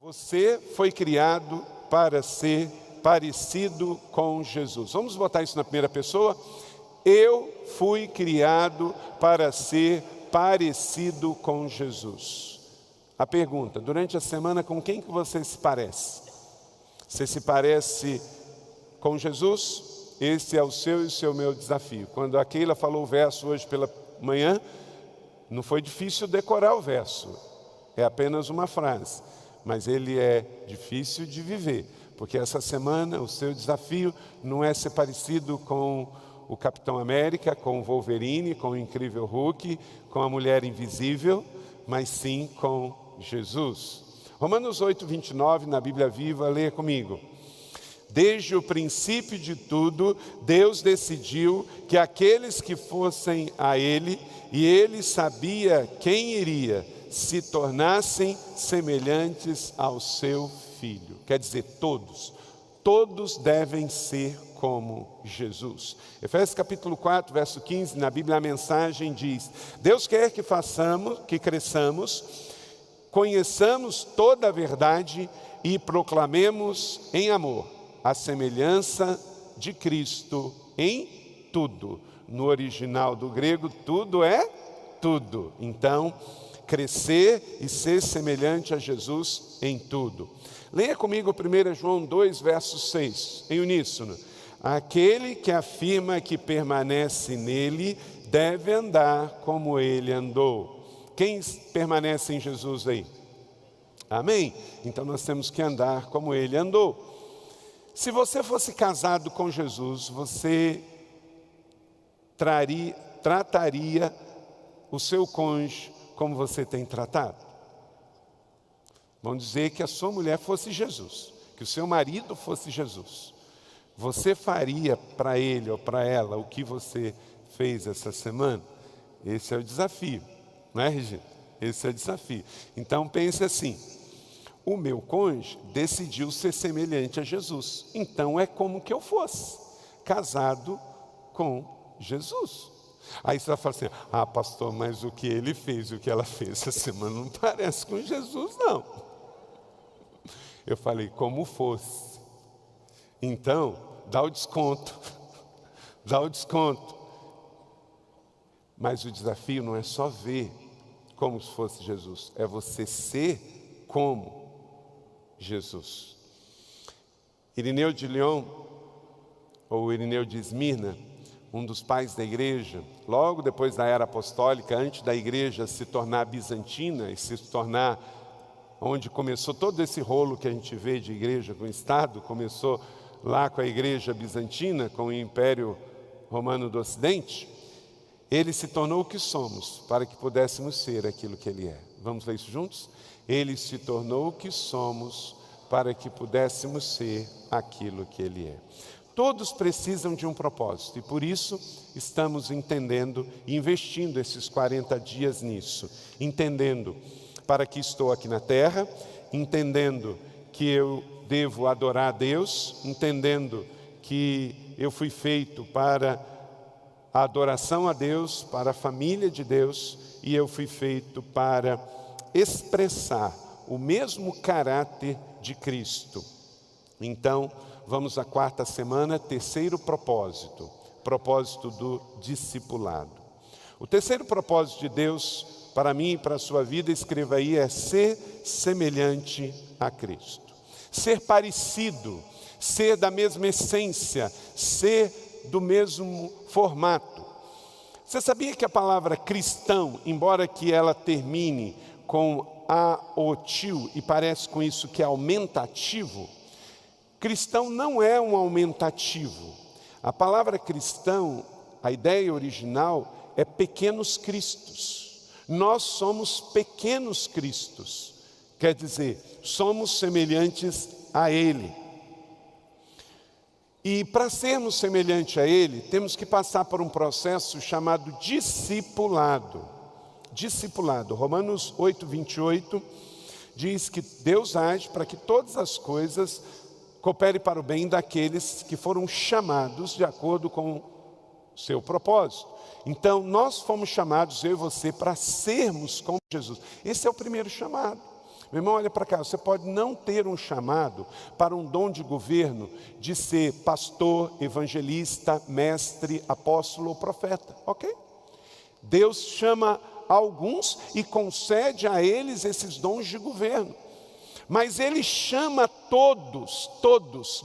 Você foi criado para ser parecido com Jesus. Vamos botar isso na primeira pessoa? Eu fui criado para ser parecido com Jesus. A pergunta, durante a semana, com quem que você se parece? Você se parece com Jesus? Esse é o seu e o seu meu desafio. Quando a Keila falou o verso hoje pela manhã, não foi difícil decorar o verso. É apenas uma frase. Mas ele é difícil de viver, porque essa semana o seu desafio não é ser parecido com o Capitão América, com o Wolverine, com o Incrível Hulk, com a Mulher Invisível, mas sim com Jesus. Romanos 8:29, na Bíblia Viva, leia comigo. Desde o princípio de tudo, Deus decidiu que aqueles que fossem a Ele, e Ele sabia quem iria, se tornassem semelhantes ao seu Filho. Quer dizer, todos devem ser como Jesus. Efésios capítulo 4, verso 15, na Bíblia a mensagem diz: Deus quer que cresçamos, conheçamos toda a verdade e proclamemos em amor a semelhança de Cristo em tudo. No original do grego, tudo é tudo. Então, crescer e ser semelhante a Jesus em tudo. Leia comigo 1 João 2, verso 6, em uníssono. Aquele que afirma que permanece nele deve andar como ele andou. Quem permanece em Jesus aí? Amém? Então nós temos que andar como ele andou. Se você fosse casado com Jesus, você trataria o seu cônjuge como você tem tratado? Vamos dizer que a sua mulher fosse Jesus, que o seu marido fosse Jesus. Você faria para ele ou para ela o que você fez essa semana? Esse é o desafio, não é, Regina? Esse é o desafio. Então pense assim: o meu cônjuge decidiu ser semelhante a Jesus, então é como que eu fosse casado com Jesus. Aí você vai falar assim: ah, pastor, mas o que ele fez e o que ela fez essa semana não parece com Jesus, não. Eu falei, como fosse. Então, dá o desconto. Dá o desconto. Mas o desafio não é só ver como se fosse Jesus, é você ser como Jesus. Irineu de Lyon, ou Irineu de Esmirna, um dos pais da igreja, logo depois da era apostólica, antes da igreja se tornar bizantina e se tornar onde começou todo esse rolo que a gente vê de igreja com o Estado, começou lá com a igreja bizantina, com o Império Romano do Ocidente. Ele se tornou o que somos, para que pudéssemos ser aquilo que ele é. Vamos ler isso juntos? Ele se tornou o que somos, para que pudéssemos ser aquilo que ele é. Todos precisam de um propósito e por isso estamos entendendo e investindo esses 40 dias nisso. Entendendo para que estou aqui na terra, entendendo que eu devo adorar a Deus, entendendo que eu fui feito para a adoração a Deus, para a família de Deus, e eu fui feito para expressar o mesmo caráter de Cristo. Então, vamos à quarta semana, terceiro propósito do discipulado. O terceiro propósito de Deus para mim e para a sua vida, escreva aí, é ser semelhante a Cristo. Ser parecido, ser da mesma essência, ser do mesmo formato. Você sabia que a palavra cristão, embora que ela termine com a-o-tio e parece com isso que é aumentativo, cristão não é um aumentativo. A palavra cristão, a ideia original é pequenos cristos. Nós somos pequenos cristos, quer dizer, somos semelhantes a Ele. E para sermos semelhantes a Ele, temos que passar por um processo chamado discipulado. Discipulado. Romanos 8:28 diz que Deus age para que todas as coisas cooperem para o bem daqueles que foram chamados de acordo com o seu propósito. Então, nós fomos chamados, eu e você, para sermos como Jesus. Esse é o primeiro chamado. Meu irmão, olha para cá, você pode não ter um chamado para um dom de governo de ser pastor, evangelista, mestre, apóstolo ou profeta, ok? Deus chama alguns e concede a eles esses dons de governo. Mas Ele chama todos,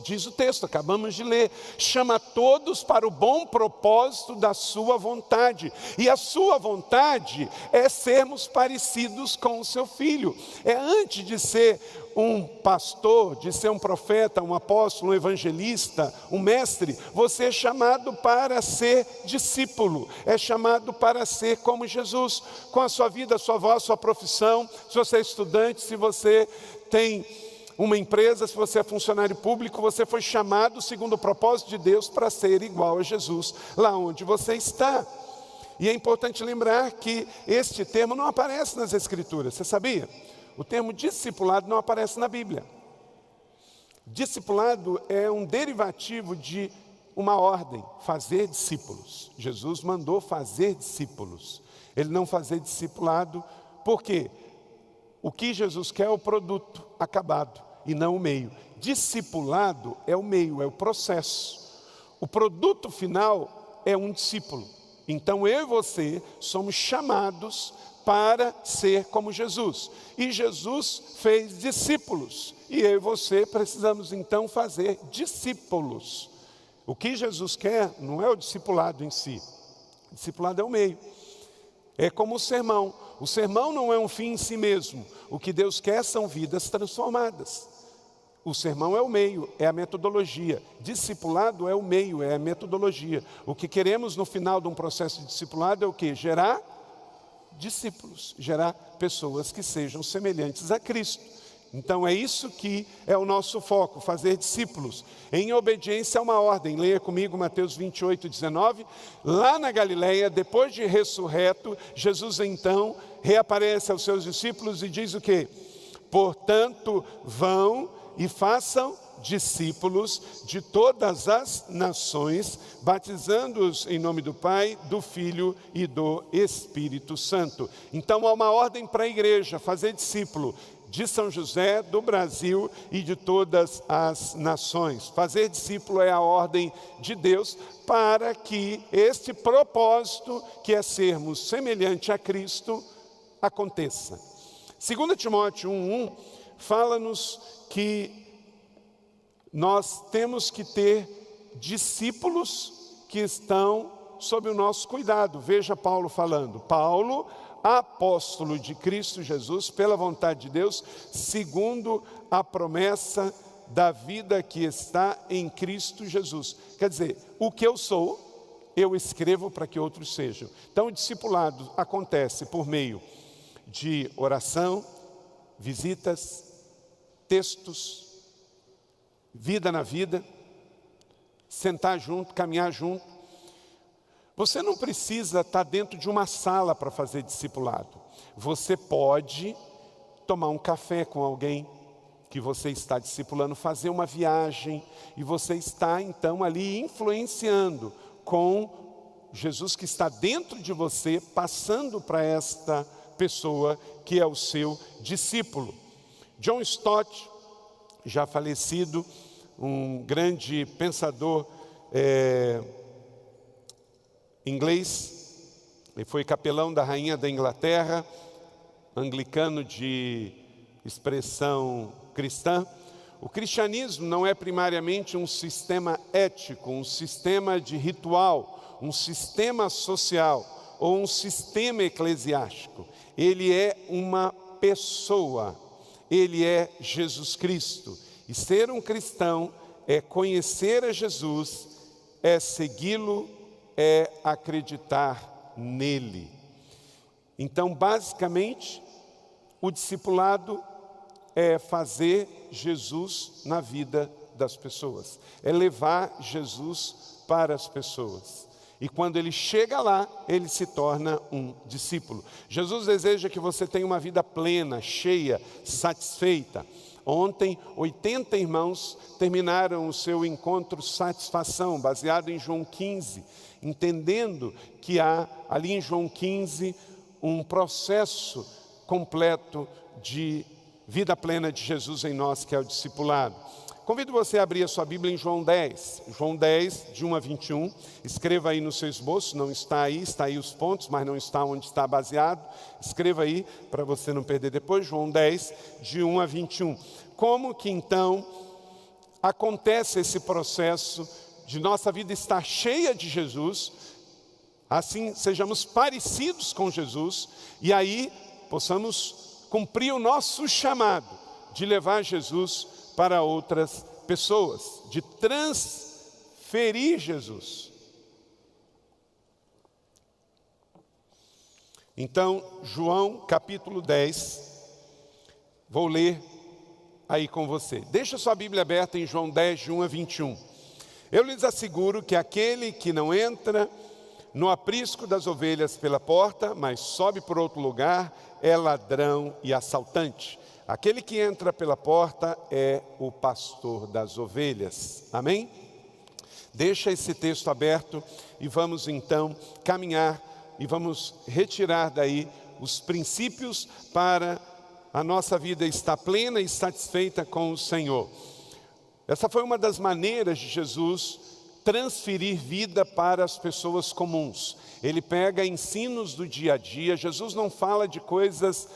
diz o texto, acabamos de ler, chama todos para o bom propósito da sua vontade. E a sua vontade é sermos parecidos com o seu Filho. É antes de ser um pastor, de ser um profeta, um apóstolo, um evangelista, um mestre, você é chamado para ser discípulo, é chamado para ser como Jesus, com a sua vida, a sua voz, a sua profissão. Se você é estudante, se você tem uma empresa, se você é funcionário público, você foi chamado segundo o propósito de Deus para ser igual a Jesus, lá onde você está. E é importante lembrar que este termo não aparece nas Escrituras, você sabia? O termo discipulado não aparece na Bíblia. Discipulado é um derivativo de uma ordem, fazer discípulos. Jesus mandou fazer discípulos. Ele não fazer discipulado, por quê? O que Jesus quer é o produto acabado e não o meio. Discipulado é o meio, é o processo. O produto final é um discípulo. Então eu e você somos chamados para ser como Jesus. E Jesus fez discípulos. E eu e você precisamos então fazer discípulos. O que Jesus quer não é o discipulado em si. O discipulado é o meio. É como o sermão. O sermão não é um fim em si mesmo. O que Deus quer são vidas transformadas. O sermão é o meio, é a metodologia. Discipulado é o meio, é a metodologia. O que queremos no final de um processo de discipulado é o quê? Gerar discípulos, gerar pessoas que sejam semelhantes a Cristo. Então é isso que é o nosso foco, fazer discípulos, em obediência a uma ordem. Leia comigo Mateus 28, 19. Lá na Galileia, depois de ressurreto, Jesus então reaparece aos seus discípulos e diz o quê? Portanto, vão e façam discípulos de todas as nações, batizando-os em nome do Pai, do Filho e do Espírito Santo. Então há uma ordem para a igreja, fazer discípulo de São José, do Brasil e de todas as nações. Fazer discípulo é a ordem de Deus para que este propósito, que é sermos semelhante a Cristo, aconteça. 2 Timóteo 1:1 fala-nos que nós temos que ter discípulos que estão sob o nosso cuidado. Veja Paulo falando. Paulo, apóstolo de Cristo Jesus, pela vontade de Deus, segundo a promessa da vida que está em Cristo Jesus. Quer dizer, o que eu sou, eu escrevo para que outros sejam. Então o discipulado acontece por meio de oração, visitas, textos, vida na vida, sentar junto, caminhar junto. Você não precisa estar dentro de uma sala para fazer discipulado. Você pode tomar um café com alguém que você está discipulando, fazer uma viagem, e você está então ali influenciando com Jesus que está dentro de você, passando para esta pessoa que é o seu discípulo. John Stott, já falecido, um grande pensador inglês, ele foi capelão da rainha da Inglaterra, anglicano de expressão cristã. O cristianismo não é primariamente um sistema ético, um sistema de ritual, um sistema social ou um sistema eclesiástico. Ele é uma pessoa, ele é Jesus Cristo. E ser um cristão é conhecer a Jesus, é segui-lo, é acreditar nele. Então, basicamente, o discipulado é fazer Jesus na vida das pessoas, é levar Jesus para as pessoas. E quando ele chega lá, ele se torna um discípulo. Jesus deseja que você tenha uma vida plena, cheia, satisfeita. Ontem, 80 irmãos terminaram o seu encontro satisfação, baseado em João 15, entendendo que há ali em João 15 um processo completo de vida plena de Jesus em nós, que é o discipulado. Convido você a abrir a sua Bíblia em João 10, de 1 a 21, escreva aí no seu esboço, não está aí os pontos, mas não está onde está baseado, escreva aí para você não perder depois, João 10, de 1 a 21. Como que então acontece esse processo de nossa vida estar cheia de Jesus, assim sejamos parecidos com Jesus, e aí possamos cumprir o nosso chamado de levar Jesus para outras pessoas, de transferir Jesus. Então, João capítulo 10, vou ler aí com você. Deixa sua Bíblia aberta em João 10, de 1 a 21. Eu lhes asseguro que aquele que não entra no aprisco das ovelhas pela porta, mas sobe por outro lugar, é ladrão e assaltante. Aquele que entra pela porta é o pastor das ovelhas. Amém? Deixa esse texto aberto e vamos então caminhar e vamos retirar daí os princípios para a nossa vida estar plena e satisfeita com o Senhor. Essa foi uma das maneiras de Jesus transferir vida para as pessoas comuns. Ele pega ensinos do dia a dia. Jesus não fala de coisas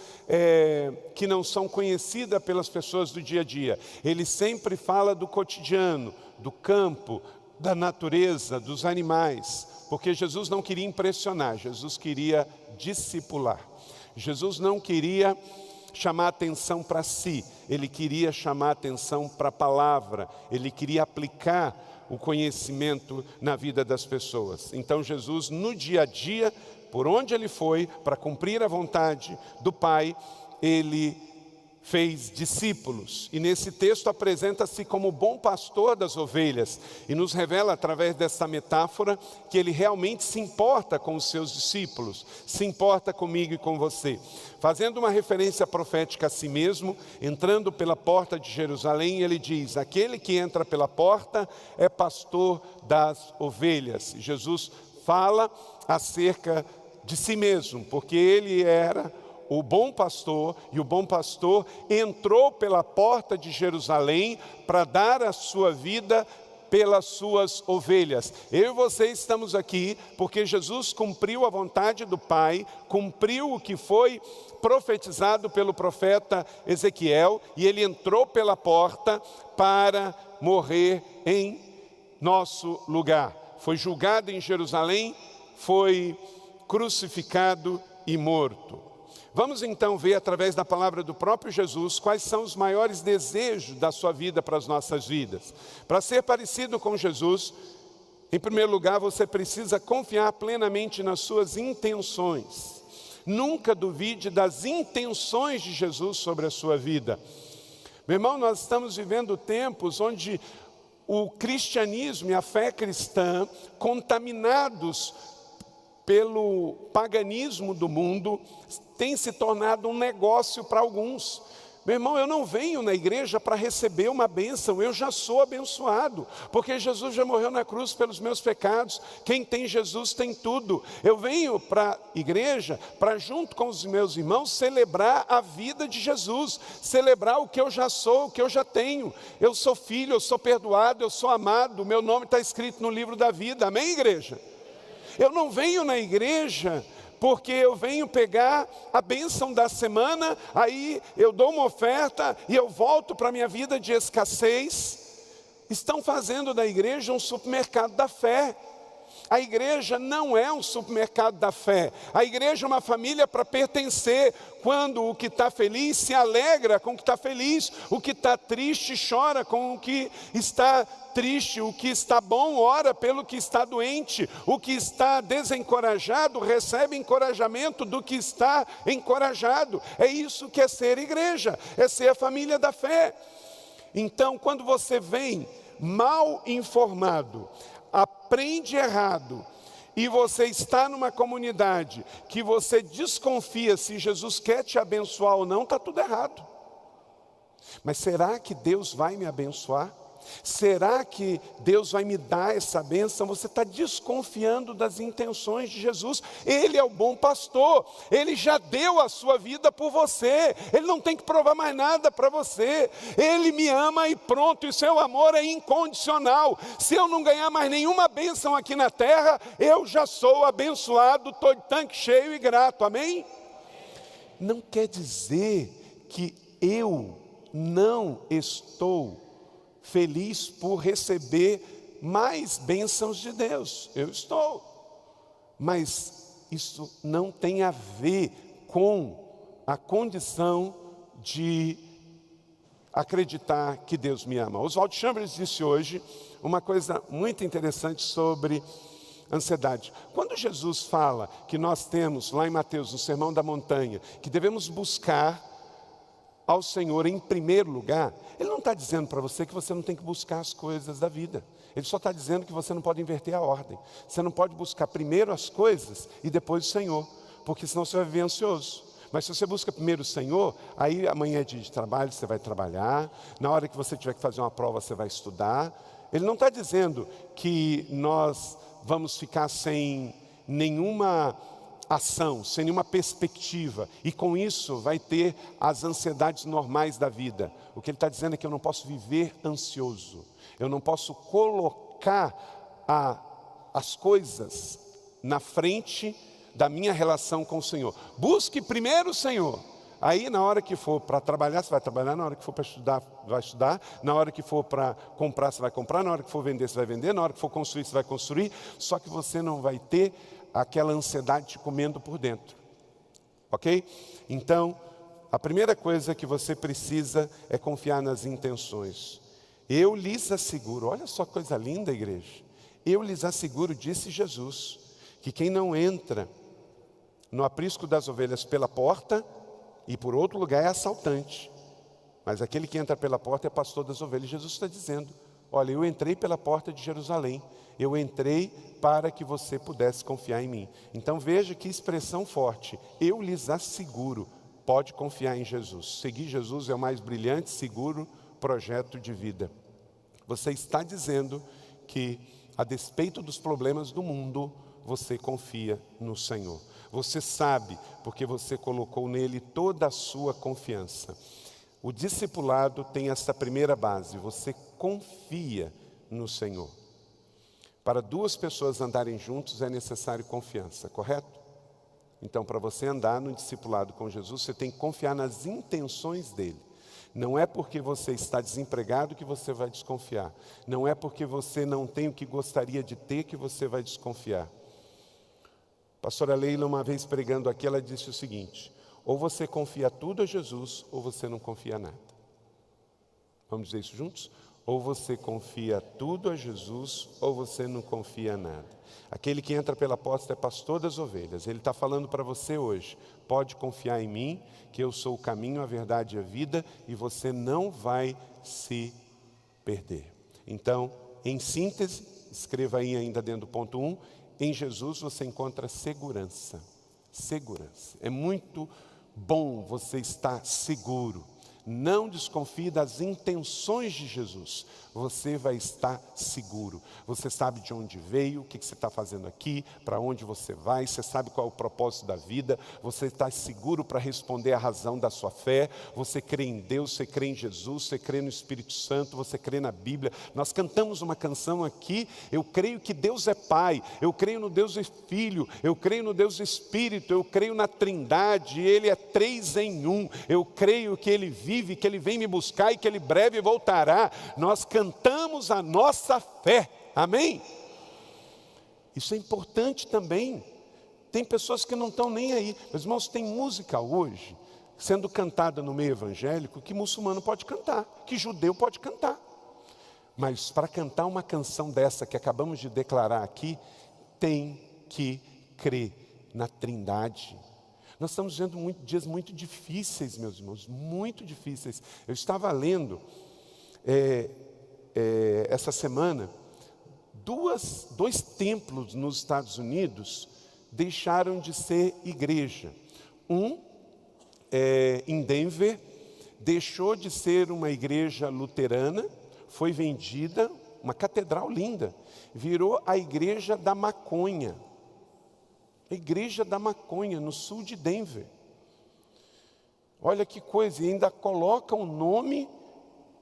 que não são conhecidas pelas pessoas do dia a dia. Ele sempre fala do cotidiano, do campo, da natureza, dos animais. Porque Jesus não queria impressionar, Jesus queria discipular. Jesus não queria chamar atenção para si, ele queria chamar atenção para a palavra, ele queria aplicar o conhecimento na vida das pessoas. Então Jesus, no dia a dia, por onde ele foi, para cumprir a vontade do Pai, ele fez discípulos. E nesse texto apresenta-se como bom pastor das ovelhas. E nos revela, através dessa metáfora, que ele realmente se importa com os seus discípulos, se importa comigo e com você. Fazendo uma referência profética a si mesmo, entrando pela porta de Jerusalém, ele diz: aquele que entra pela porta é pastor das ovelhas. Jesus fala acerca de si mesmo, porque ele era o bom pastor, e o bom pastor entrou pela porta de Jerusalém para dar a sua vida pelas suas ovelhas. Eu e você estamos aqui porque Jesus cumpriu a vontade do Pai, cumpriu o que foi profetizado pelo profeta Ezequiel, e ele entrou pela porta para morrer em nosso lugar. Foi julgado em Jerusalém, foi crucificado e morto. Vamos então ver através da palavra do próprio Jesus quais são os maiores desejos da sua vida para as nossas vidas. Para ser parecido com Jesus, em primeiro lugar, você precisa confiar plenamente nas suas intenções. Nunca duvide das intenções de Jesus sobre a sua vida. Meu irmão, nós estamos vivendo tempos onde o cristianismo e a fé cristã, contaminados pelo paganismo do mundo, tem se tornado um negócio para alguns. Meu irmão, eu não venho na igreja para receber uma bênção, eu já sou abençoado, porque Jesus já morreu na cruz pelos meus pecados. Quem tem Jesus tem tudo. Eu venho para a igreja para, junto com os meus irmãos, celebrar a vida de Jesus, celebrar o que eu já sou, o que eu já tenho. Eu sou filho, eu sou perdoado, eu sou amado, o meu nome está escrito no livro da vida. Amém, igreja? Eu não venho na igreja porque eu venho pegar a bênção da semana, aí eu dou uma oferta e eu volto para a minha vida de escassez. Estão fazendo da igreja um supermercado da fé. A igreja não é um supermercado da fé. A igreja é uma família para pertencer. Quando o que está feliz se alegra com o que está feliz, o que está triste chora com o que está triste, o que está bom ora pelo que está doente, o que está desencorajado recebe encorajamento do que está encorajado. É isso que é ser igreja, é ser a família da fé. Então, quando você vem mal informado, aprende errado, e você está numa comunidade que você desconfia se Jesus quer te abençoar ou não, está tudo errado. Mas será que Deus vai me abençoar? Será que Deus vai me dar essa bênção? Você está desconfiando das intenções de Jesus. Ele é o bom pastor, Ele já deu a sua vida por você, Ele não tem que provar mais nada para você. Ele me ama e pronto, e seu amor é incondicional. Se eu não ganhar mais nenhuma bênção aqui na terra, eu já sou abençoado, estou de tanque cheio e grato, amém? Não quer dizer que eu não estou feliz por receber mais bênçãos de Deus. Eu estou. Mas isso não tem a ver com a condição de acreditar que Deus me ama. Oswald Chambers disse hoje uma coisa muito interessante sobre ansiedade. Quando Jesus fala que nós temos, lá em Mateus, no Sermão da Montanha, que devemos buscar ao Senhor em primeiro lugar, Ele não está dizendo para você que você não tem que buscar as coisas da vida. Ele só está dizendo que você não pode inverter a ordem. Você não pode buscar primeiro as coisas e depois o Senhor, porque senão você vai viver ansioso. Mas se você busca primeiro o Senhor, aí amanhã é dia de trabalho, você vai trabalhar. Na hora que você tiver que fazer uma prova, você vai estudar. Ele não está dizendo que nós vamos ficar sem nenhuma ação, sem nenhuma perspectiva, e com isso vai ter as ansiedades normais da vida. O que ele está dizendo é que eu não posso viver ansioso, eu não posso colocar as coisas na frente da minha relação com o Senhor. Busque primeiro o Senhor, aí na hora que for para trabalhar, você vai trabalhar, na hora que for para estudar, vai estudar, na hora que for para comprar, você vai comprar, na hora que for vender, você vai vender, na hora que for construir, você vai construir, só que você não vai ter aquela ansiedade te comendo por dentro, ok? Então, a primeira coisa que você precisa é confiar nas intenções. Eu lhes asseguro, olha só que coisa linda, igreja. Eu lhes asseguro, disse Jesus, que quem não entra no aprisco das ovelhas pela porta e por outro lugar é assaltante, mas aquele que entra pela porta é pastor das ovelhas. Jesus está dizendo, olha, eu entrei pela porta de Jerusalém, eu entrei para que você pudesse confiar em mim. Então veja que expressão forte, eu lhes asseguro, pode confiar em Jesus. Seguir Jesus é o mais brilhante, seguro projeto de vida. Você está dizendo que, a despeito dos problemas do mundo, você confia no Senhor. Você sabe, porque você colocou nele toda a sua confiança. O discipulado tem essa primeira base, você confia no Senhor. Para duas pessoas andarem juntos é necessário confiança, correto? Então, para você andar no discipulado com Jesus, você tem que confiar nas intenções dele. Não é porque você está desempregado que você vai desconfiar. Não é porque você não tem o que gostaria de ter que você vai desconfiar. Pastora Leila, uma vez pregando aqui, ela disse o seguinte, ou você confia tudo a Jesus, ou você não confia nada. Vamos dizer isso juntos? Ou você confia tudo a Jesus, ou você não confia nada. Aquele que entra pela porta é pastor das ovelhas. Ele está falando para você hoje, pode confiar em mim, que eu sou o caminho, a verdade e a vida, e você não vai se perder. Então, em síntese, escreva aí ainda dentro do ponto 1, em Jesus você encontra segurança. Segurança. É muito bom você estar seguro. Não desconfie das intenções de Jesus. Você vai estar seguro. Você sabe de onde veio, o que você está fazendo aqui, para onde você vai, você sabe qual é o propósito da vida, você está seguro para responder à razão da sua fé, você crê em Deus, você crê em Jesus, você crê no Espírito Santo, você crê na Bíblia. Nós cantamos uma canção aqui, eu creio que Deus é Pai, eu creio no Deus Filho, eu creio no Deus Espírito, eu creio na Trindade, Ele é 3 em 1, eu creio que Ele vive, que Ele vem me buscar e que Ele breve voltará. Nós cantamos a nossa fé, amém? Isso é importante também. Tem pessoas que não estão nem aí. Meus irmãos, tem música hoje sendo cantada no meio evangélico que muçulmano pode cantar, que judeu pode cantar. Mas para cantar uma canção dessa que acabamos de declarar aqui, tem que crer na Trindade. Nós estamos vivendo dias muito difíceis, meus irmãos, muito difíceis. Eu estava lendo essa semana, dois templos nos Estados Unidos deixaram de ser igreja. Em Denver, deixou de ser uma igreja luterana, foi vendida, uma catedral linda, virou a Igreja da Maconha. A Igreja da Maconha, no sul de Denver. Olha que coisa, e ainda coloca um nome,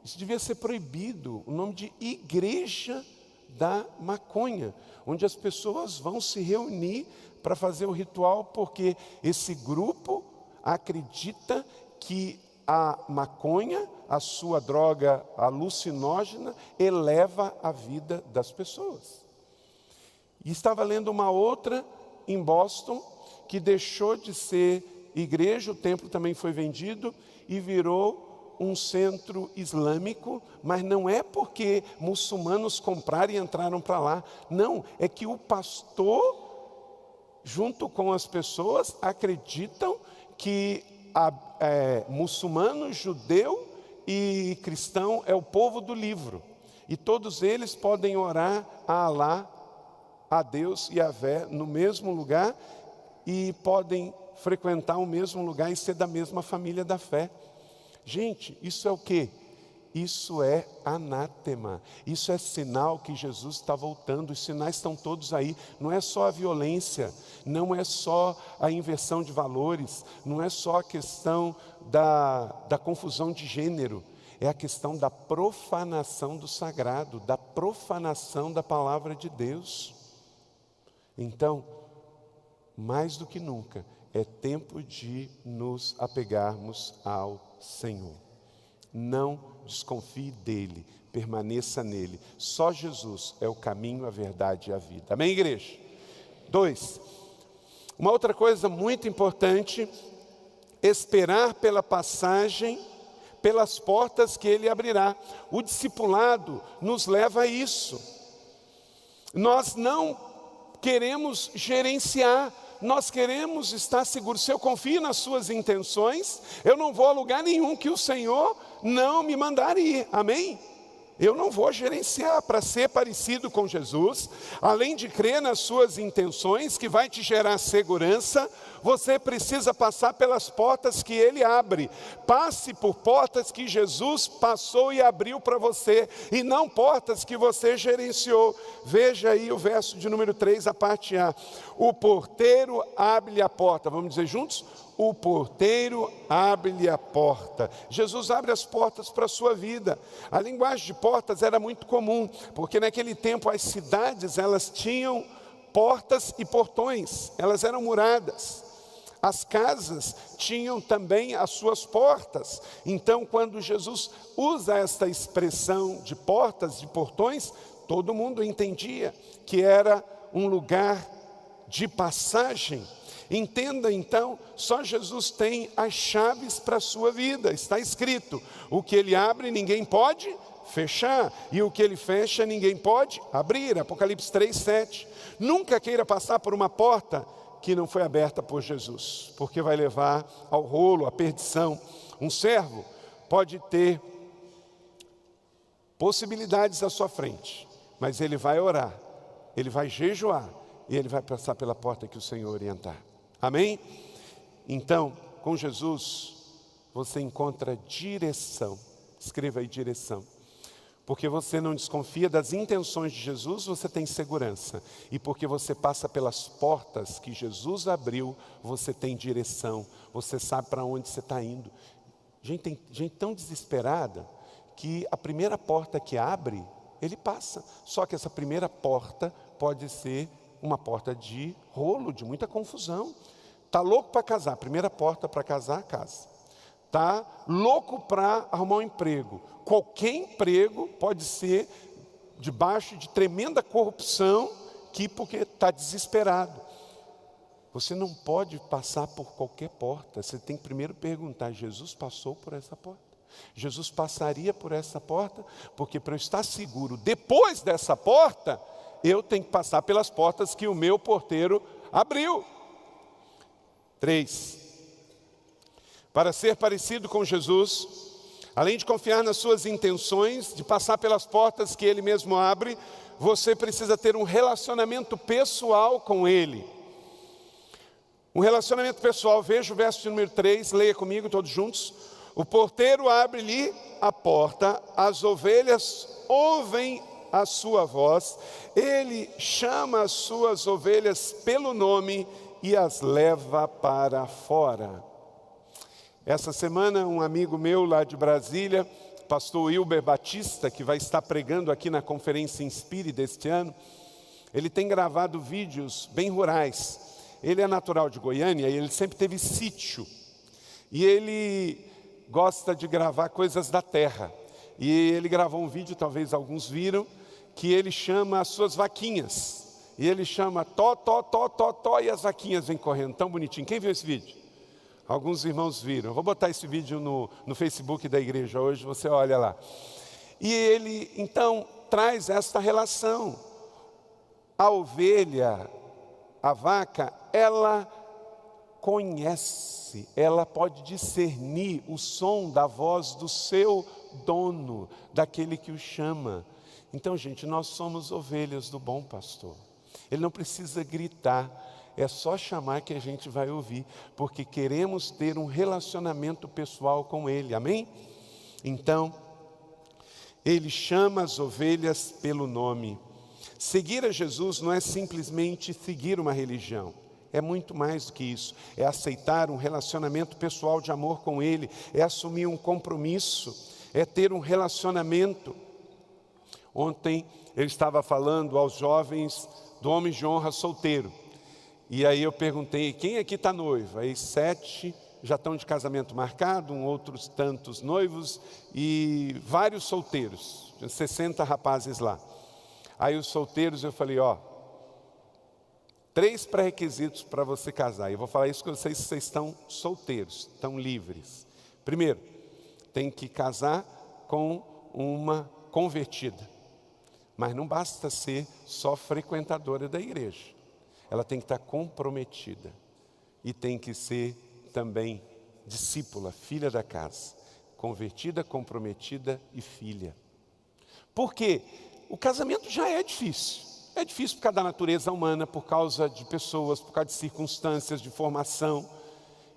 isso devia ser proibido, o nome de Igreja da Maconha, onde as pessoas vão se reunir para fazer o ritual, porque esse grupo acredita que a maconha, a sua droga alucinógena, eleva a vida das pessoas. E estava lendo uma outra em Boston, que deixou de ser igreja, o templo também foi vendido e virou um centro islâmico, mas não é porque muçulmanos compraram e entraram para lá. Não, é que o pastor, junto com as pessoas, acreditam que muçulmano, judeu e cristão é o povo do livro. E todos eles podem orar a Alá, a Deus e a Vé no mesmo lugar e podem frequentar o mesmo lugar e ser da mesma família da fé. Gente, isso é o quê? Isso é anátema. Isso é sinal que Jesus está voltando. Os sinais estão todos aí. Não é só a violência, não é só a inversão de valores, não é só a questão da confusão de gênero. É a questão da profanação do sagrado, da profanação da palavra de Deus. Então, mais do que nunca, é tempo de nos apegarmos ao Senhor. Não desconfie dele, permaneça nele. Só Jesus é o caminho, a verdade e a vida. Amém, igreja? 2. Uma outra coisa muito importante, esperar pela passagem, pelas portas que ele abrirá. O discipulado nos leva a isso. Nós não queremos gerenciar, nós queremos estar seguros. Se eu confio nas suas intenções, eu não vou a lugar nenhum que o Senhor não me mandar ir, amém? Eu não vou gerenciar para ser parecido com Jesus. Além de crer nas suas intenções, que vai te gerar segurança, você precisa passar pelas portas que Ele abre. Passe por portas que Jesus passou e abriu para você, e não portas que você gerenciou. Veja aí o verso de número 3, a parte A. O porteiro abre-lhe a porta. Vamos dizer juntos? O porteiro abre-lhe a porta. Jesus abre as portas para a sua vida. A linguagem de portas era muito comum, porque naquele tempo as cidades, elas tinham portas e portões, elas eram muradas. As casas tinham também as suas portas. Então, quando Jesus usa esta expressão de portas, de portões, todo mundo entendia que era um lugar de passagem. Entenda então, só Jesus tem as chaves para a sua vida. Está escrito, o que Ele abre ninguém pode fechar, e o que Ele fecha ninguém pode abrir. Apocalipse 3:7. Nunca queira passar por uma porta que não foi aberta por Jesus, porque vai levar ao rolo, à perdição. Um servo pode ter possibilidades à sua frente, mas ele vai orar, ele vai jejuar, e ele vai passar pela porta que o Senhor orientar. Amém? Então, com Jesus, você encontra direção. Escreva aí direção. Porque você não desconfia das intenções de Jesus, você tem segurança. E porque você passa pelas portas que Jesus abriu, você tem direção. Você sabe para onde você está indo. Tem gente tão desesperada que a primeira porta que abre, ele passa. Só que essa primeira porta pode ser uma porta de rolo, de muita confusão. Está louco para casar, primeira porta para casar, casa. Está louco para arrumar um emprego. Qualquer emprego pode ser debaixo de tremenda corrupção, porque está desesperado. Você não pode passar por qualquer porta. Você tem que primeiro perguntar, Jesus passou por essa porta? Jesus passaria por essa porta? Porque para eu estar seguro, depois dessa porta, eu tenho que passar pelas portas que o meu porteiro abriu. 3. Para ser parecido com Jesus, além de confiar nas suas intenções, de passar pelas portas que Ele mesmo abre, você precisa ter um relacionamento pessoal com Ele. Um relacionamento pessoal, veja o verso de número 3, leia comigo todos juntos. O porteiro abre-lhe à porta, as ovelhas ouvem a sua voz, ele chama as suas ovelhas pelo nome e as leva para fora. Essa semana, um amigo meu lá de Brasília, pastor Wilber Batista, que vai estar pregando aqui na Conferência Inspire deste ano, ele tem gravado vídeos bem rurais. Ele é natural de Goiânia e ele sempre teve sítio. E ele gosta de gravar coisas da terra. E ele gravou um vídeo, talvez alguns viram, que ele chama as suas vaquinhas. E ele chama tó, tó, tó, tó, tó, e as vaquinhas vêm correndo, tão bonitinho. Quem viu esse vídeo? Alguns irmãos viram. Eu vou botar esse vídeo no Facebook da igreja hoje, você olha lá. E ele, então, traz esta relação. A ovelha, a vaca, ela conhece, ela pode discernir o som da voz do seu dono, daquele que o chama. Então, gente, nós somos ovelhas do bom pastor. Ele não precisa gritar, é só chamar que a gente vai ouvir, porque queremos ter um relacionamento pessoal com ele, amém? Então, ele chama as ovelhas pelo nome. Seguir a Jesus não é simplesmente seguir uma religião. É muito mais do que isso. É aceitar um relacionamento pessoal de amor com ele. É assumir um compromisso. É ter um relacionamento. Ontem eu estava falando aos jovens do Homem de Honra solteiro. E aí eu perguntei, quem aqui está noivo? Aí 7 já estão de casamento marcado, outros tantos noivos e vários solteiros. 60 rapazes lá. Aí os solteiros eu falei, 3 pré-requisitos para você casar. E eu vou falar isso com vocês se vocês estão solteiros, estão livres. Primeiro, tem que casar com uma convertida. Mas não basta ser só frequentadora da igreja. Ela tem que estar comprometida. E tem que ser também discípula, filha da casa. Convertida, comprometida e filha. Por quê? O casamento já é difícil. É difícil por causa da natureza humana, por causa de pessoas, por causa de circunstâncias, de formação.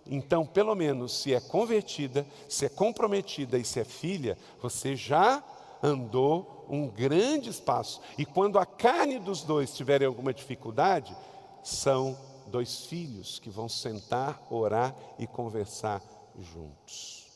Então, pelo menos, se é convertida, se é comprometida e se é filha, você já andou um grande espaço. E quando a carne dos dois tiverem alguma dificuldade, são 2 filhos que vão sentar, orar e conversar juntos.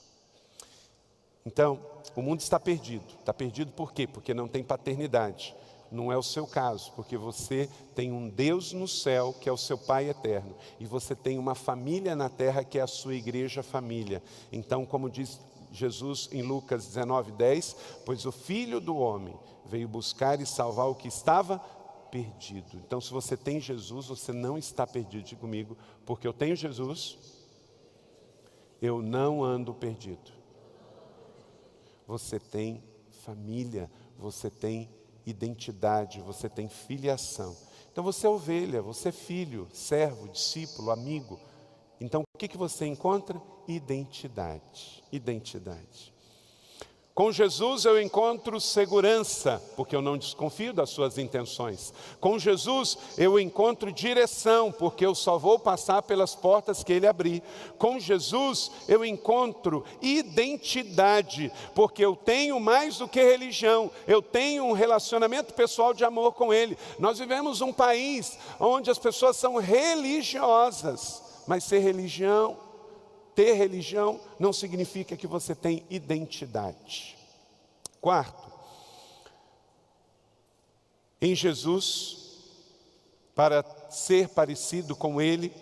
Então, o mundo está perdido. Está perdido por quê? Porque não tem paternidade. Não é o seu caso, porque você tem um Deus no céu, que é o seu Pai eterno. E você tem uma família na terra, que é a sua igreja família. Então, como diz Jesus em Lucas 19:10, pois o Filho do Homem veio buscar e salvar o que estava perdido. Então, se você tem Jesus, você não está perdido. Diga comigo, porque eu tenho Jesus, eu não ando perdido. Você tem família, você tem identidade, você tem filiação. Então você é ovelha, você é filho, servo, discípulo, amigo. Então o que você encontra? Identidade. Identidade. Com Jesus eu encontro segurança, porque eu não desconfio das suas intenções. Com Jesus eu encontro direção, porque eu só vou passar pelas portas que Ele abrir. Com Jesus eu encontro identidade, porque eu tenho mais do que religião, eu tenho um relacionamento pessoal de amor com Ele. Nós vivemos um país onde as pessoas são religiosas, mas ter religião não significa que você tem identidade. Quarto, em Jesus, para ser parecido com Ele,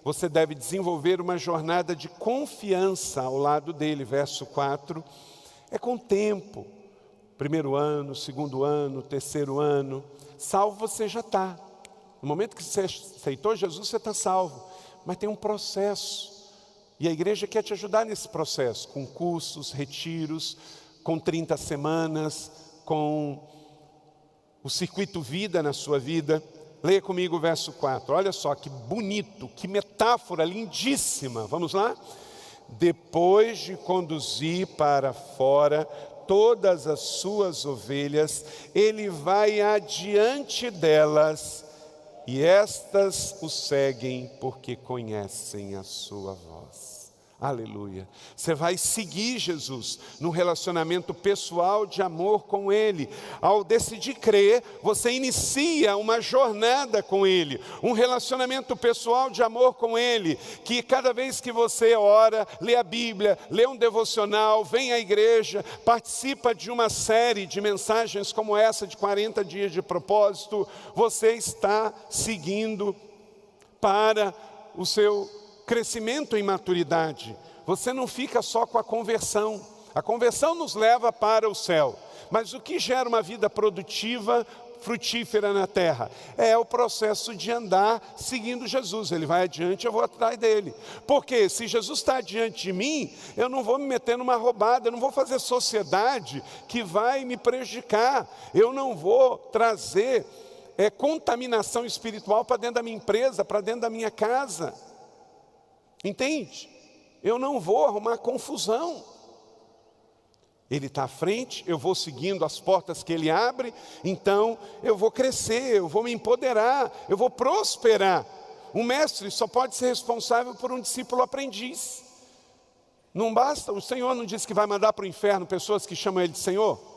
você deve desenvolver uma jornada de confiança ao lado dele. Verso 4, é com o tempo. 1º ano, 2º ano, 3º ano, salvo você já está. No momento que você aceitou Jesus, você está salvo. Mas tem um processo. E a igreja quer te ajudar nesse processo, com cursos, retiros, com 30 semanas, com o circuito vida na sua vida. Leia comigo o verso 4, olha só que bonito, que metáfora lindíssima. Vamos lá? Depois de conduzir para fora todas as suas ovelhas, ele vai adiante delas, e estas o seguem porque conhecem a sua voz. Aleluia. Você vai seguir Jesus num relacionamento pessoal de amor com Ele. Ao decidir crer, você inicia uma jornada com Ele, um relacionamento pessoal de amor com Ele, que cada vez que você ora, lê a Bíblia, lê um devocional, vem à igreja, participa de uma série de mensagens como essa de 40 dias de propósito, você está seguindo para o seu crescimento em maturidade. Você não fica só com a conversão nos leva para o céu, mas o que gera uma vida produtiva, frutífera na terra? É o processo de andar seguindo Jesus. Ele vai adiante, eu vou atrás dele, porque se Jesus está diante de mim, eu não vou me meter numa roubada, eu não vou fazer sociedade que vai me prejudicar, eu não vou trazer contaminação espiritual para dentro da minha empresa, para dentro da minha casa. Entende? Eu não vou arrumar confusão. Ele está à frente, eu vou seguindo as portas que Ele abre, então eu vou crescer, eu vou me empoderar, eu vou prosperar. Um mestre só pode ser responsável por um discípulo aprendiz. Não basta, o Senhor não disse que vai mandar para o inferno pessoas que chamam Ele de Senhor?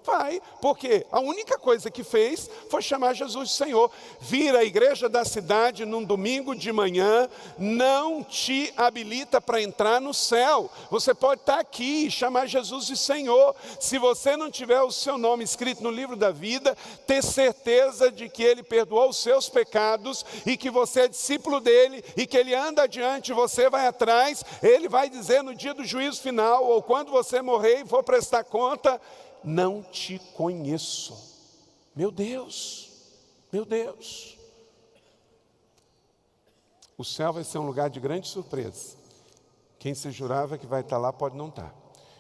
Vai, porque a única coisa que fez foi chamar Jesus de Senhor. Vir à igreja da cidade num domingo de manhã não te habilita para entrar no céu. Você pode estar aqui e chamar Jesus de Senhor. Se você não tiver o seu nome escrito no livro da vida, ter certeza de que Ele perdoou os seus pecados e que você é discípulo dEle e que Ele anda adiante, você vai atrás. Ele vai dizer no dia do juízo final, ou quando você morrer e for prestar conta: não te conheço. Meu Deus, meu Deus. O céu vai ser um lugar de grande surpresa. Quem se jurava que vai estar lá pode não estar,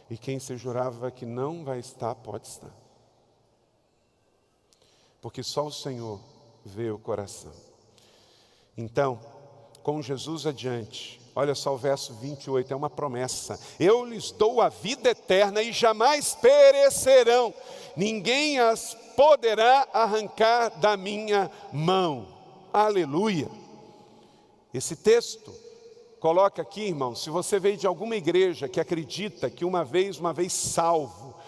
e quem se jurava que não vai estar, pode estar, porque só o Senhor vê o coração. Então, com Jesus adiante, olha só o verso 28, é uma promessa: eu lhes dou a vida eterna e jamais perecerão, ninguém as poderá arrancar da minha mão. Aleluia. Esse texto coloca aqui, irmão, se você veio de alguma igreja que acredita que uma vez salvo,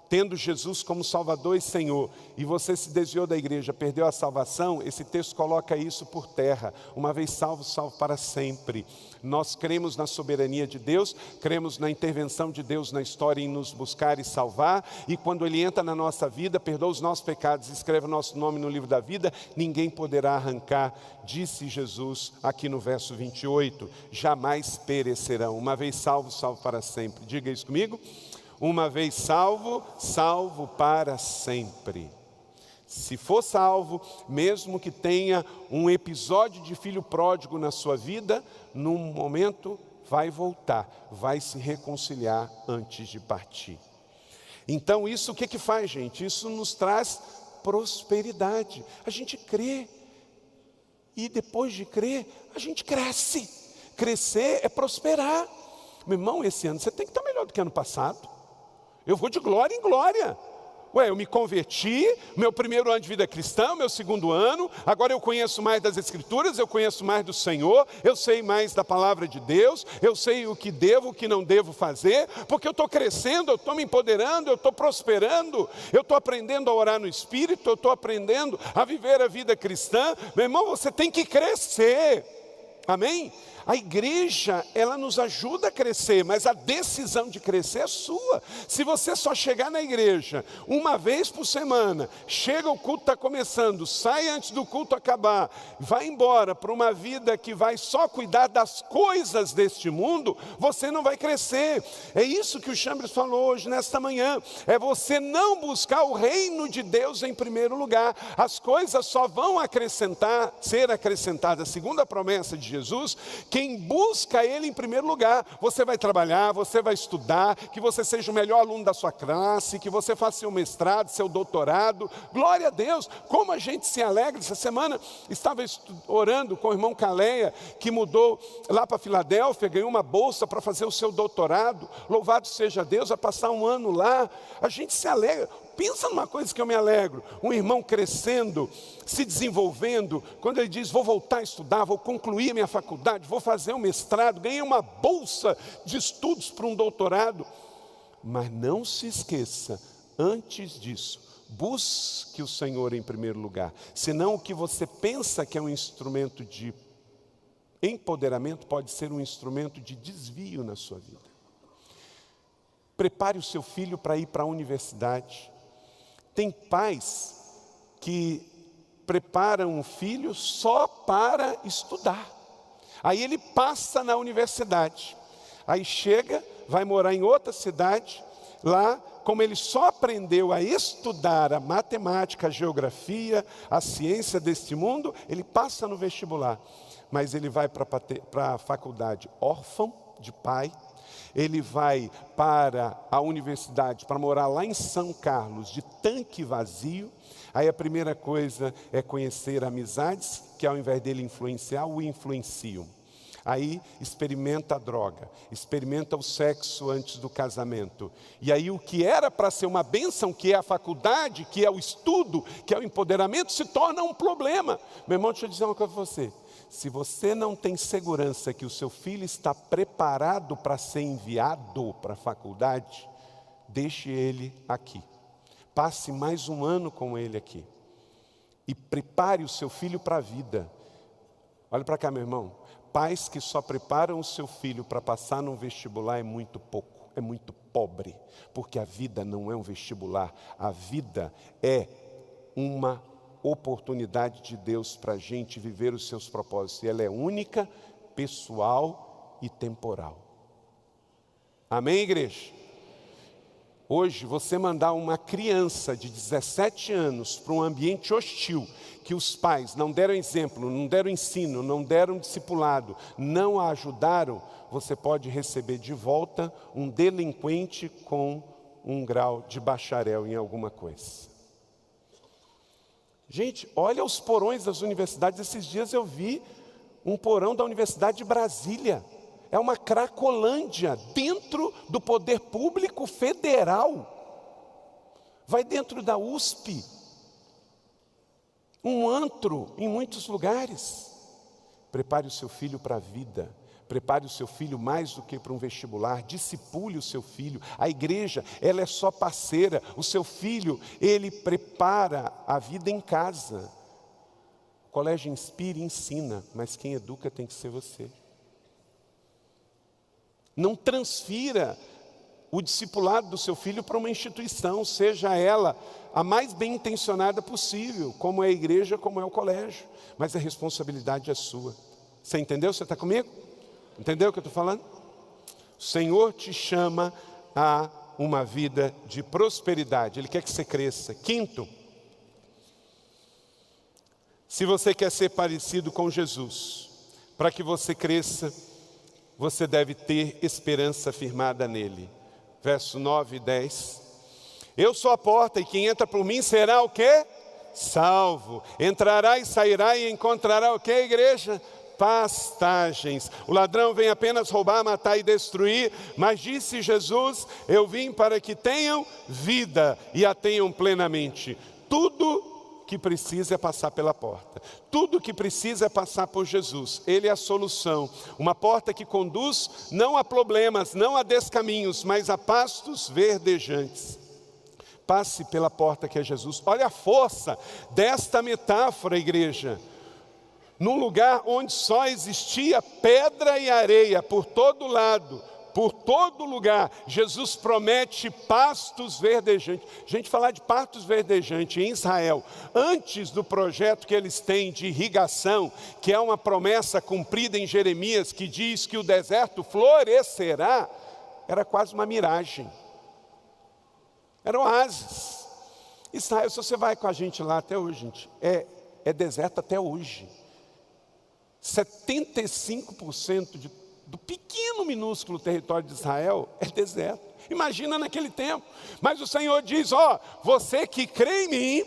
tendo Jesus como Salvador e Senhor, e você se desviou da igreja, perdeu a salvação, esse texto coloca isso por terra. Uma vez salvo, salvo para sempre. Nós cremos na soberania de Deus, cremos na intervenção de Deus na história em nos buscar e salvar, e quando Ele entra na nossa vida, perdoa os nossos pecados, escreve o nosso nome no livro da vida, ninguém poderá arrancar, disse Jesus aqui no verso 28, jamais perecerão. Uma vez salvo, salvo para sempre. Diga isso comigo. Uma vez salvo, salvo para sempre. Se for salvo, mesmo que tenha um episódio de filho pródigo na sua vida, num momento vai voltar, vai se reconciliar antes de partir. Então isso o que faz, gente? Isso nos traz prosperidade. A gente crê, e depois de crer, a gente cresce. Crescer é prosperar. Meu irmão, esse ano você tem que estar melhor do que ano passado. Eu vou de glória em glória. Eu me converti, meu primeiro ano de vida cristã, meu segundo ano, agora eu conheço mais das Escrituras, eu conheço mais do Senhor, eu sei mais da palavra de Deus, eu sei o que devo, o que não devo fazer, porque eu estou crescendo, eu estou me empoderando, eu estou prosperando, eu estou aprendendo a orar no Espírito, eu estou aprendendo a viver a vida cristã. Meu irmão, você tem que crescer, amém? A igreja, ela nos ajuda a crescer, mas a decisão de crescer é sua. Se você só chegar na igreja uma vez por semana, chega, o culto está começando, sai antes do culto acabar, vai embora para uma vida que vai só cuidar das coisas deste mundo, você não vai crescer. É isso que o Chambres falou hoje, nesta manhã. É você não buscar o reino de Deus em primeiro lugar. As coisas só vão ser acrescentadas, segundo a promessa de Jesus, quem busca Ele em primeiro lugar. Você vai trabalhar, você vai estudar, que você seja o melhor aluno da sua classe, que você faça seu mestrado, seu doutorado. Glória a Deus, como a gente se alegra. Essa semana estava orando com o irmão Caleia, que mudou lá para Filadélfia, ganhou uma bolsa para fazer o seu doutorado. Louvado seja Deus, vai passar um ano lá. A gente se alegra. Pensa numa coisa que eu me alegro, um irmão crescendo, se desenvolvendo, quando ele diz, vou voltar a estudar, vou concluir a minha faculdade, vou fazer um mestrado, ganhei uma bolsa de estudos para um doutorado. Mas não se esqueça, antes disso, busque o Senhor em primeiro lugar, senão o que você pensa que é um instrumento de empoderamento pode ser um instrumento de desvio na sua vida. Prepare o seu filho para ir para a universidade. Tem pais que preparam um filho só para estudar. Aí ele passa na universidade. Aí chega, vai morar em outra cidade. Lá, como ele só aprendeu a estudar a matemática, a geografia, a ciência deste mundo, ele passa no vestibular. Mas ele vai para a faculdade órfão de pai. Ele vai para a universidade, para morar lá em São Carlos, de tanque vazio. Aí a primeira coisa é conhecer amizades, que ao invés dele influenciar, o influenciam. Aí experimenta a droga, experimenta o sexo antes do casamento. E aí o que era para ser uma bênção, que é a faculdade, que é o estudo, que é o empoderamento, se torna um problema. Meu irmão, deixa eu dizer uma coisa para você. Se você não tem segurança que o seu filho está preparado para ser enviado para a faculdade, deixe ele aqui. Passe mais um ano com ele aqui. E prepare o seu filho para a vida. Olha para cá, meu irmão. Pais que só preparam o seu filho para passar num vestibular é muito pouco, é muito pobre. Porque a vida não é um vestibular. A vida é uma oportunidade de Deus para a gente viver os seus propósitos. E ela é única, pessoal e temporal. Amém, igreja? Hoje, você mandar uma criança de 17 anos para um ambiente hostil, que os pais não deram exemplo, não deram ensino, não deram discipulado, não a ajudaram, você pode receber de volta um delinquente com um grau de bacharel em alguma coisa. Gente, olha os porões das universidades. Esses dias eu vi um porão da Universidade de Brasília. É uma cracolândia dentro do poder público federal. Vai dentro da USP. Um antro em muitos lugares. Prepare o seu filho para a vida. Prepare o seu filho mais do que para um vestibular. Discipule o seu filho. A igreja, ela é só parceira. O seu filho, ele prepara a vida em casa. O colégio inspira e ensina, mas quem educa tem que ser você. Não transfira o discipulado do seu filho para uma instituição, seja ela a mais bem intencionada possível, como é a igreja, como é o colégio. Mas a responsabilidade é sua. Você entendeu? Você está comigo? Entendeu o que eu estou falando? O Senhor te chama a uma vida de prosperidade. Ele quer que você cresça. Quinto, se você quer ser parecido com Jesus, para que você cresça, você deve ter esperança firmada nele. Verso 9 e 10. Eu sou a porta e quem entra por mim será o quê? Salvo. Entrará e sairá e encontrará o quê, igreja? Pastagens. O ladrão vem apenas roubar, matar e destruir, mas disse Jesus, eu vim para que tenham vida e a tenham plenamente. Tudo que precisa é passar pela porta. Tudo que precisa é passar por Jesus. Ele é a solução. Uma porta que conduz não a problemas, não a descaminhos, mas a pastos verdejantes. Passe pela porta que é Jesus. Olha a força desta metáfora, igreja. Num lugar onde só existia pedra e areia por todo lado, por todo lugar, Jesus promete pastos verdejantes. Gente, falar de pastos verdejantes em Israel, antes do projeto que eles têm de irrigação, que é uma promessa cumprida em Jeremias, que diz que o deserto florescerá, era quase uma miragem. Era oásis. Israel, se você vai com a gente lá até hoje, gente, é deserto até hoje. 75% do pequeno, minúsculo território de Israel é deserto. Imagina naquele tempo. Mas o Senhor diz, você que crê em mim,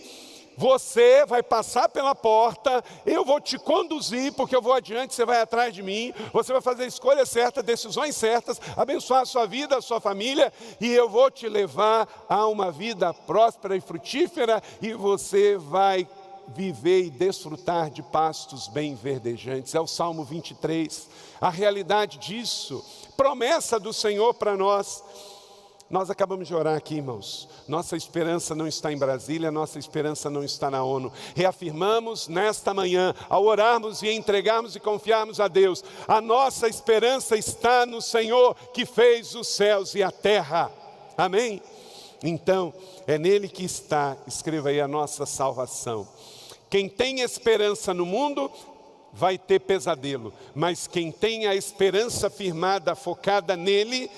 você vai passar pela porta, eu vou te conduzir, porque eu vou adiante, você vai atrás de mim, você vai fazer escolhas certas, decisões certas, abençoar a sua vida, a sua família, e eu vou te levar a uma vida próspera e frutífera, e você vai viver e desfrutar de pastos bem verdejantes. É o Salmo 23, a realidade disso, promessa do Senhor para nós. Nós acabamos de orar aqui, irmãos. Nossa esperança não está em Brasília, nossa esperança não está na ONU. Reafirmamos nesta manhã, ao orarmos e entregarmos e confiarmos a Deus, a nossa esperança está no Senhor que fez os céus e a terra. Amém? Então, é nele que está, escreva aí, a nossa salvação. Quem tem esperança no mundo vai ter pesadelo, mas quem tem a esperança firmada, focada nele,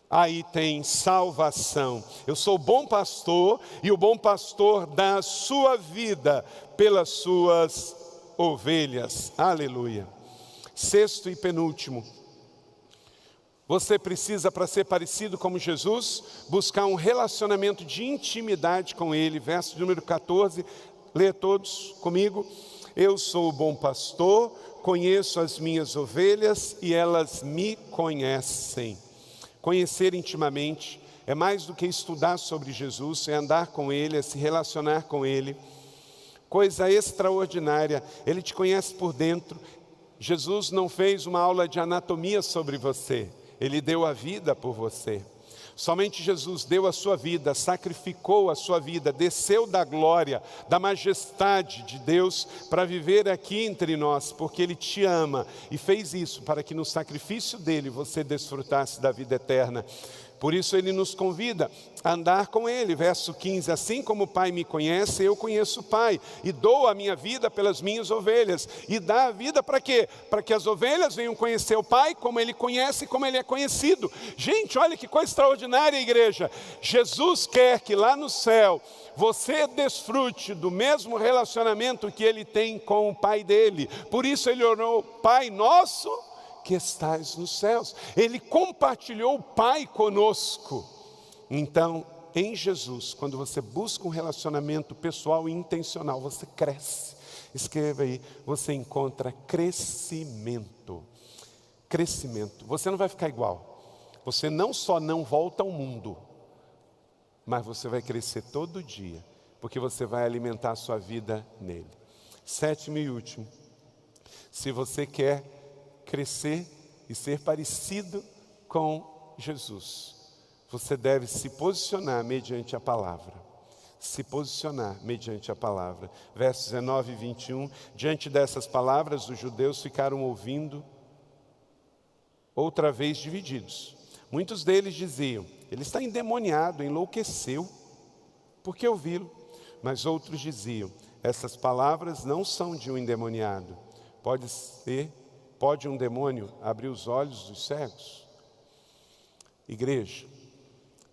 aí tem salvação. Eu sou o bom pastor, e o bom pastor dá a sua vida pelas suas ovelhas. Aleluia. Sexto e penúltimo. Você precisa, para ser parecido como Jesus, buscar um relacionamento de intimidade com Ele. Verso número 14, lê todos comigo. Eu sou o bom pastor, conheço as minhas ovelhas e elas me conhecem. Conhecer intimamente é mais do que estudar sobre Jesus, é andar com Ele, é se relacionar com Ele. Coisa extraordinária, Ele te conhece por dentro. Jesus não fez uma aula de anatomia sobre você, Ele deu a vida por você. Somente Jesus deu a sua vida, sacrificou a sua vida, desceu da glória, da majestade de Deus para viver aqui entre nós, porque Ele te ama e fez isso para que no sacrifício dEle você desfrutasse da vida eterna. Por isso Ele nos convida a andar com Ele. Verso 15, assim como o Pai me conhece, eu conheço o Pai, e dou a minha vida pelas minhas ovelhas. E dá a vida para quê? Para que as ovelhas venham conhecer o Pai, como Ele conhece e como Ele é conhecido. Gente, olha que coisa extraordinária, igreja. Jesus quer que lá no céu você desfrute do mesmo relacionamento que Ele tem com o Pai dele. Por isso Ele orou, Pai nosso que estais nos céus. Ele compartilhou o Pai conosco. Então, em Jesus, quando você busca um relacionamento pessoal e intencional, você cresce. Escreva aí, você encontra crescimento. Crescimento. Você não vai ficar igual. Você não só não volta ao mundo, mas você vai crescer todo dia, porque você vai alimentar a sua vida nele. Sétimo e último. Se você quer crescer e ser parecido com Jesus, você deve se posicionar mediante a palavra. Se posicionar mediante a palavra. Versos 19 e 21. Diante dessas palavras, os judeus ficaram ouvindo, outra vez divididos. Muitos deles diziam, ele está endemoniado, enlouqueceu, por que ouvi-lo? Mas outros diziam, essas palavras não são de um endemoniado. Pode um demônio abrir os olhos dos cegos? Igreja,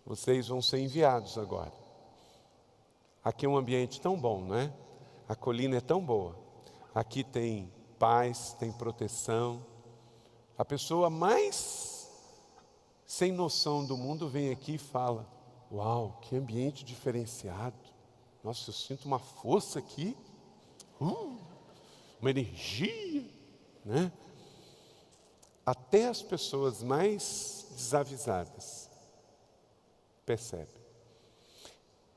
vocês vão ser enviados agora. Aqui é um ambiente tão bom, não é? A colina é tão boa. Aqui tem paz, tem proteção. A pessoa mais sem noção do mundo vem aqui e fala, uau, que ambiente diferenciado. Nossa, eu sinto uma força aqui. Uma energia, né? Até as pessoas mais desavisadas percebem.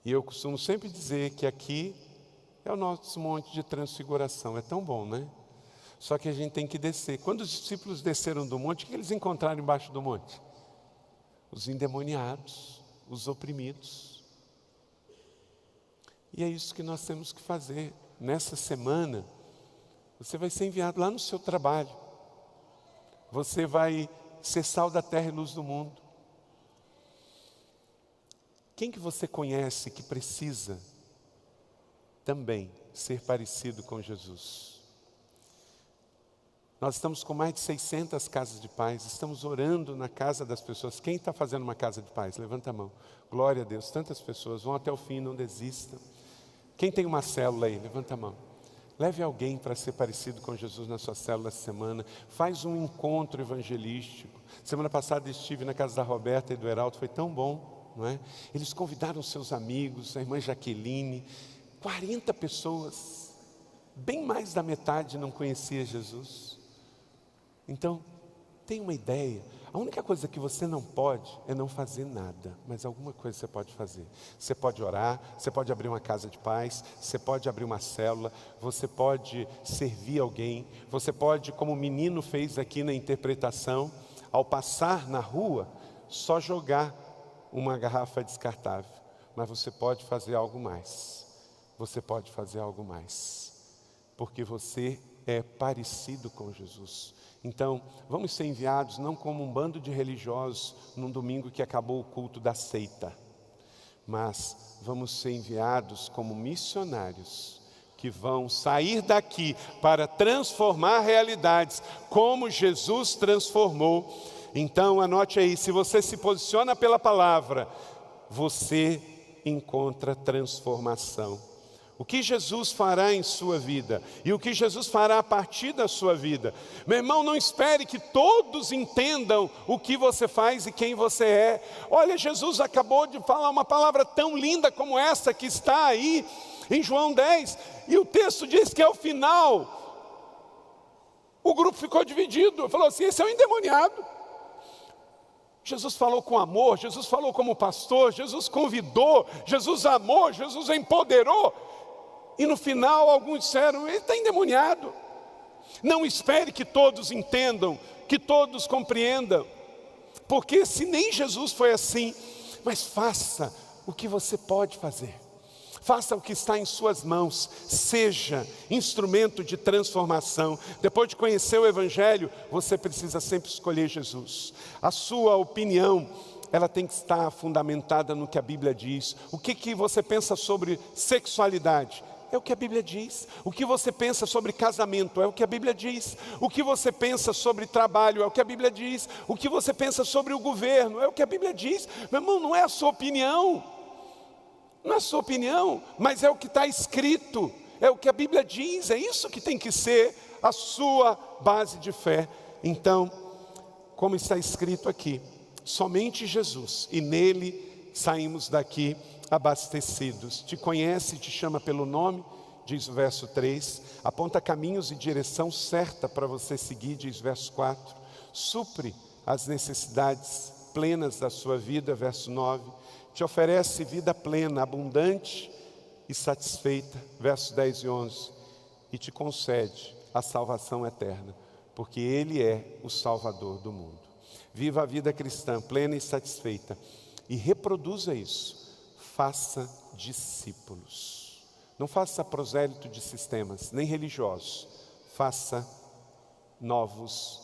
E eu costumo sempre dizer que aqui é o nosso monte de transfiguração. É tão bom, né? Só que a gente tem que descer. Quando os discípulos desceram do monte, o que eles encontraram embaixo do monte? Os endemoniados, os oprimidos. E é isso que nós temos que fazer. Nessa semana, você vai ser enviado lá no seu trabalho. Você vai ser sal da terra e luz do mundo. Quem que você conhece que precisa também ser parecido com Jesus? Nós estamos com mais de 600 casas de paz, estamos orando na casa das pessoas. Quem está fazendo uma casa de paz? Levanta a mão. Glória a Deus, tantas pessoas, vão até o fim, não desistam. Quem tem uma célula aí? Levanta a mão. Leve alguém para ser parecido com Jesus na sua célula essa semana. Faz um encontro evangelístico. Semana passada estive na casa da Roberta e do Heraldo, foi tão bom. não é? Eles convidaram seus amigos, a irmã Jaqueline, 40 pessoas, bem mais da metade não conhecia Jesus. Então, tem uma ideia. A única coisa que você não pode é não fazer nada, mas alguma coisa você pode fazer. Você pode orar, você pode abrir uma casa de paz, você pode abrir uma célula, você pode servir alguém, você pode, como o menino fez aqui na interpretação, ao passar na rua, só jogar uma garrafa descartável. Mas você pode fazer algo mais. Você pode fazer algo mais. Porque você é parecido com Jesus. Então, vamos ser enviados não como um bando de religiosos num domingo que acabou o culto da seita, mas vamos ser enviados como missionários que vão sair daqui para transformar realidades como Jesus transformou. Então, anote aí, se você se posiciona pela palavra, você encontra transformação. O que Jesus fará em sua vida e o que Jesus fará a partir da sua vida. Meu irmão, não espere que todos entendam o que você faz e quem você é. Olha, Jesus acabou de falar uma palavra tão linda como essa que está aí em João 10. E o texto diz que ao final, o grupo ficou dividido. Falou assim, esse é um endemoniado. Jesus falou com amor, Jesus falou como pastor, Jesus convidou, Jesus amou, Jesus empoderou. E no final alguns disseram, ele está endemoniado. Não espere que todos entendam, que todos compreendam. Porque se nem Jesus foi assim, mas faça o que você pode fazer. Faça o que está em suas mãos, seja instrumento de transformação. Depois de conhecer o Evangelho, você precisa sempre escolher Jesus. A sua opinião, ela tem que estar fundamentada no que a Bíblia diz. O que você pensa sobre sexualidade? É o que a Bíblia diz. O que você pensa sobre casamento? É o que a Bíblia diz. O que você pensa sobre trabalho? É o que a Bíblia diz. O que você pensa sobre o governo? É o que a Bíblia diz. Meu irmão, não é a sua opinião. Não é a sua opinião, mas é o que está escrito. É o que a Bíblia diz. É isso que tem que ser a sua base de fé. Então, como está escrito aqui, somente Jesus, e nele saímos daqui abastecidos. Te conhece, te chama pelo nome, diz o verso 3, aponta caminhos e direção certa para você seguir, diz o verso 4, supre as necessidades plenas da sua vida, verso 9, te oferece vida plena, abundante e satisfeita, versos 10 e 11, e te concede a salvação eterna, porque Ele é o Salvador do mundo. Viva a vida cristã plena e satisfeita e reproduza isso. Faça discípulos. Não faça prosélito de sistemas, nem religiosos. Faça novos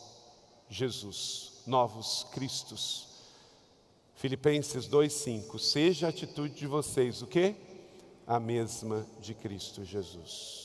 Jesus, novos Cristos. Filipenses 2:5. Seja a atitude de vocês o quê? A mesma de Cristo Jesus.